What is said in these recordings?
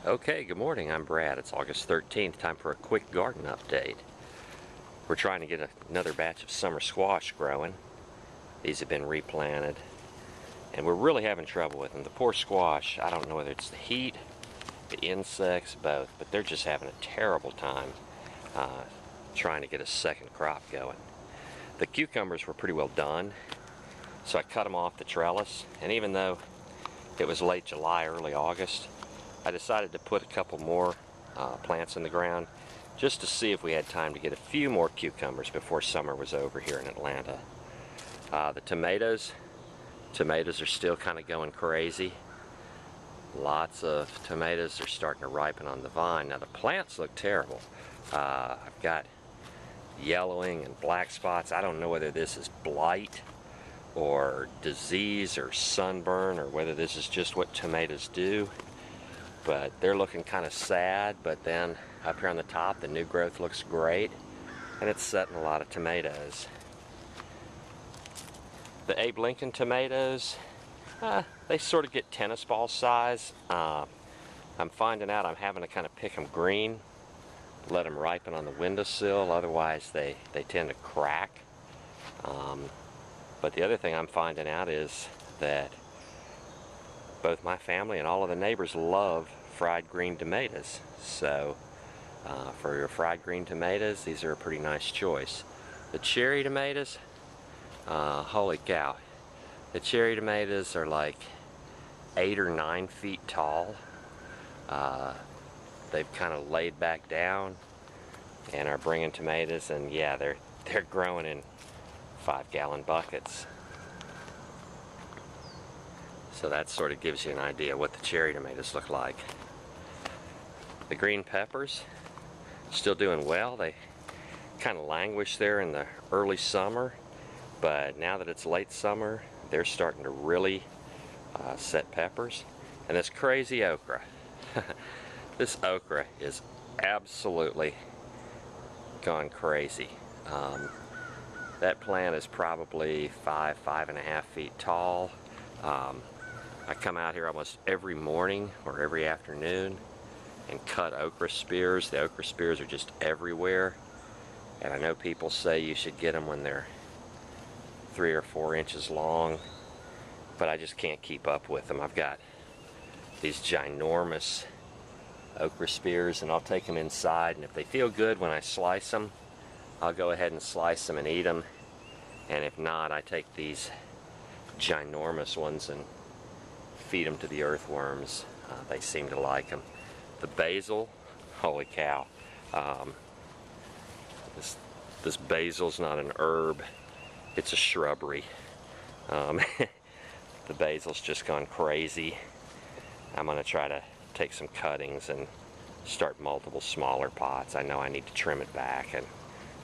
Okay, good morning. I'm Brad. It's August 13th. Time for a quick garden update. We're trying to get another batch of summer squash growing. These have been replanted, and we're really having trouble with them. The poor squash, I don't know whether it's the heat, the insects, both, but they're just having a terrible time trying to get a second crop going. The cucumbers were pretty well done, so I cut them off the trellis, and even though it was late July, early August, I decided to put a couple more plants in the ground just to see if we had time to get a few more cucumbers before summer was over here in Atlanta. The tomatoes are still kind of going crazy. Lots of tomatoes are starting to ripen on the vine. Now the plants look terrible. I've got yellowing and black spots. I don't know whether this is blight or disease or sunburn or whether this is just what tomatoes do. But they're looking kind of sad, but then up here on the top the new growth looks great, and it's setting a lot of tomatoes. The Abe Lincoln tomatoes, they sort of get tennis ball size. I'm finding out I'm having to kind of pick them green, let them ripen on the windowsill, otherwise they tend to crack. But the other thing I'm finding out is that both my family and all of the neighbors love fried green tomatoes. So for your fried green tomatoes, these are a pretty nice choice. The cherry tomatoes, holy cow. The cherry tomatoes are like 8 or 9 feet tall. They've kind of laid back down and are bringing tomatoes, and yeah, they're growing in 5-gallon buckets. So that sort of gives you an idea what the cherry tomatoes look like. The green peppers, still doing well. They kind of languish there in the early summer, but now that it's late summer, they're starting to really set peppers. And this crazy okra, this okra is absolutely gone crazy. That plant is probably 5.5 feet tall. I come out here almost every morning or every afternoon and cut okra spears. The okra spears are just everywhere, and I know people say you should get them when they're 3 or 4 inches long, but I just can't keep up with them. I've got these ginormous okra spears, and I'll take them inside, and if they feel good when I slice them, I'll go ahead and slice them and eat them, and if not, I take these ginormous ones and feed them to the earthworms. They seem to like them. The basil, holy cow. This basil's not an herb, it's a shrubbery. The basil's just gone crazy. I'm going to try to take some cuttings and start multiple smaller pots. I know I need to trim it back and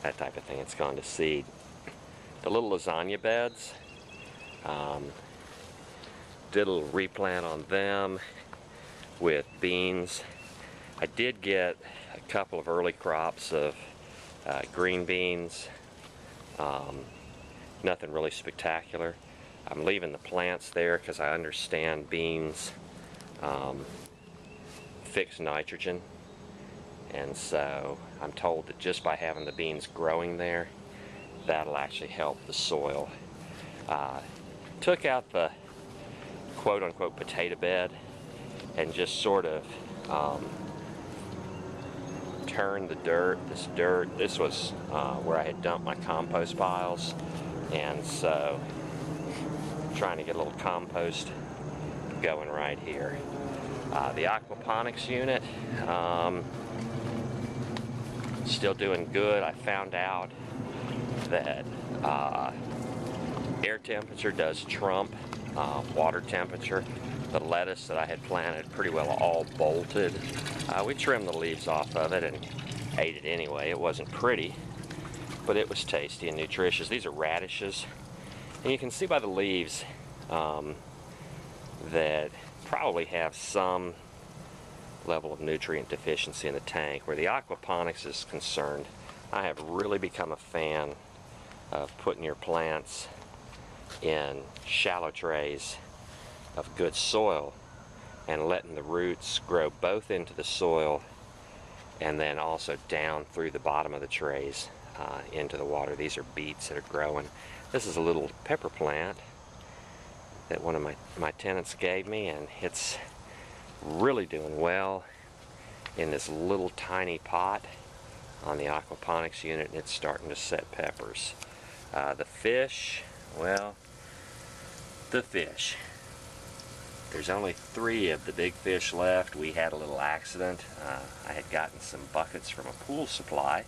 that type of thing. It's gone to seed. The little lasagna beds, did a little replant on them with beans. I did get a couple of early crops of green beans. Nothing really spectacular. I'm leaving the plants there because I understand beans fix nitrogen, and so I'm told that just by having the beans growing there, that'll actually help the soil. Took out the quote-unquote potato bed and just sort of turned the dirt. This was where I had dumped my compost piles, and so trying to get a little compost going right here. The aquaponics unit, still doing good. I found out that air temperature does trump water temperature. The lettuce that I had planted pretty well all bolted. We trimmed the leaves off of it and ate it anyway. It wasn't pretty, but it was tasty and nutritious. These are radishes, and you can see by the leaves that probably have some level of nutrient deficiency in the tank. Where the aquaponics is concerned, I have really become a fan of putting your plants in shallow trays of good soil and letting the roots grow both into the soil and then also down through the bottom of the trays into the water. These are beets that are growing. This is a little pepper plant that one of my tenants gave me, and it's really doing well in this little tiny pot on the aquaponics unit, and it's starting to set peppers. The fish, well, the fish. There's only 3 of the big fish left. We had a little accident. I had gotten some buckets from a pool supply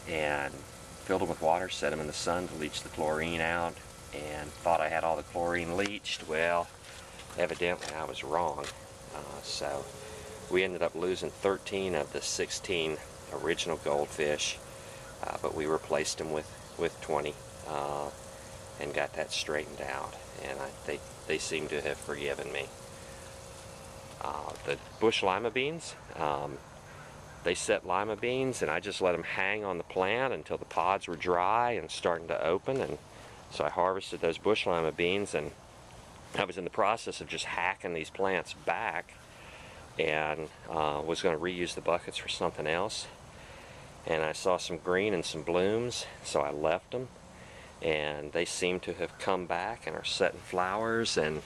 and filled them with water, set them in the sun to leach the chlorine out, and thought I had all the chlorine leached. Well, evidently I was wrong. So we ended up losing 13 of the 16 original goldfish, but we replaced them with 20 and got that straightened out, and they seem to have forgiven me. The bush lima beans, they set lima beans, and I just let them hang on the plant until the pods were dry and starting to open, and so I harvested those bush lima beans, and I was in the process of just hacking these plants back, and was going to reuse the buckets for something else, and I saw some green and some blooms, so I left them, and they seem to have come back and are setting flowers, and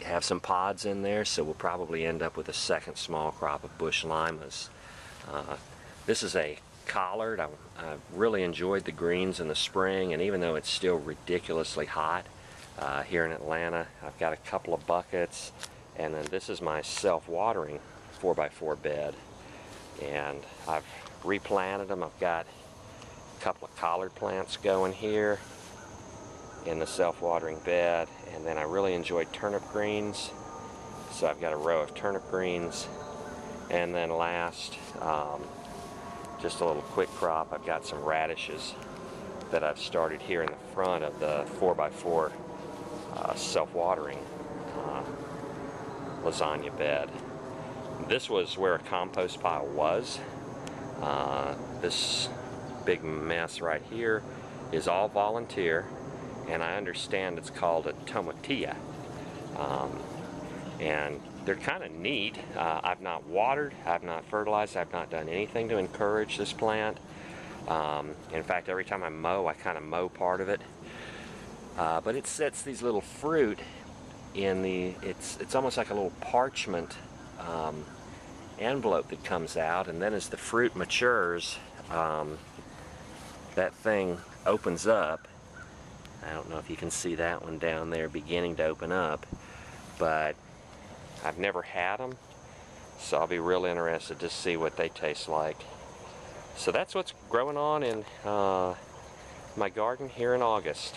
have some pods in there, so we'll probably end up with a second small crop of bush limas. This is a collard. I really enjoyed the greens in the spring, and even though it's still ridiculously hot here in Atlanta, I've got a couple of buckets, and then this is my self-watering 4x4 bed, and I've replanted them. I've got a couple of collard plants going here in the self-watering bed, and then I really enjoyed turnip greens, so I've got a row of turnip greens, and then last, just a little quick crop, I've got some radishes that I've started here in the front of the 4x4 self-watering lasagna bed. This was where a compost pile was. This big mess right here is all volunteer, and I understand it's called a tomatillo. And they're kind of neat. I've not watered, I've not fertilized, I've not done anything to encourage this plant. In fact, every time I mow, I kind of mow part of it. But it sets these little fruit in the, it's almost like a little parchment envelope that comes out, and then as the fruit matures, that thing opens up. I don't know if you can see that one down there beginning to open up, but I've never had them, so I'll be real interested to see what they taste like. So that's what's growing on in my garden here in August.